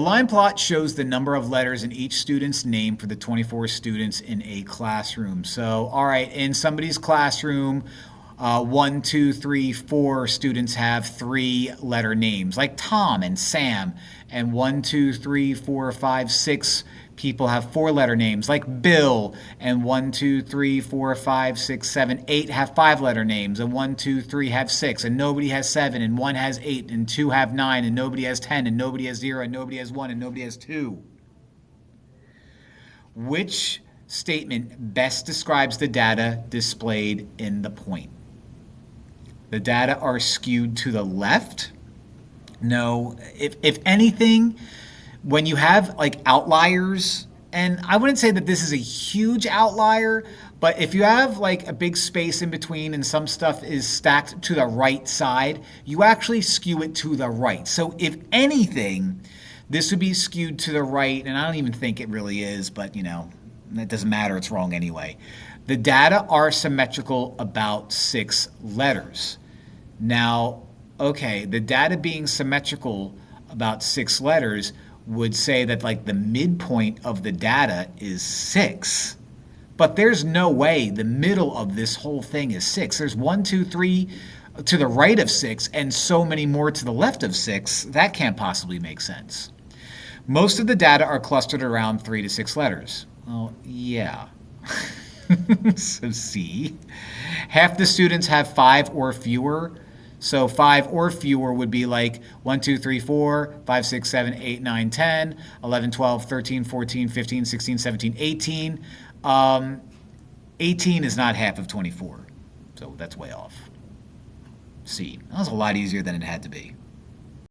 line plot shows the number of letters in each student's name for the 24 students in a classroom. So, all right, in somebody's classroom, 1, 2, 3, 4 students have 3-letter names, like Tom and Sam. And 1, 2, 3, 4, 5, 6 people have 4-letter names, like Bill. And 1, 2, 3, 4, 5, 6, 7, 8 have 5-letter names. And 1, 2, 3 have 6. And nobody has 7. And 1 has 8. And 2 have 9. And nobody has 10. And nobody has 0. And nobody has 1. And nobody has 2. Which statement best describes the data displayed in the point? The data are skewed to the left. No, if anything, when you have like outliers, and I wouldn't say that this is a huge outlier, but if you have like a big space in between and some stuff is stacked to the right side, you actually skew it to the right. So if anything, this would be skewed to the right, and I don't even think it really is, but you know, it doesn't matter, it's wrong anyway. The data are symmetrical about 6 letters. Now, okay, the data being symmetrical about 6 letters would say that like the midpoint of the data is 6. But there's no way the middle of this whole thing is 6. There's 1, 2, 3 to the right of 6 and so many more to the left of 6. That can't possibly make sense. Most of the data are clustered around 3 to 6 letters. Well, yeah. So C. Half the students have 5 or fewer. So 5 or fewer would be like 1, 2, 3, 4, 5, 6, 7, 8, 9, 10, 11, 12, 13, 14, 15, 16, 17, 18. 18 is not half of 24. So that's way off. C. That was a lot easier than it had to be.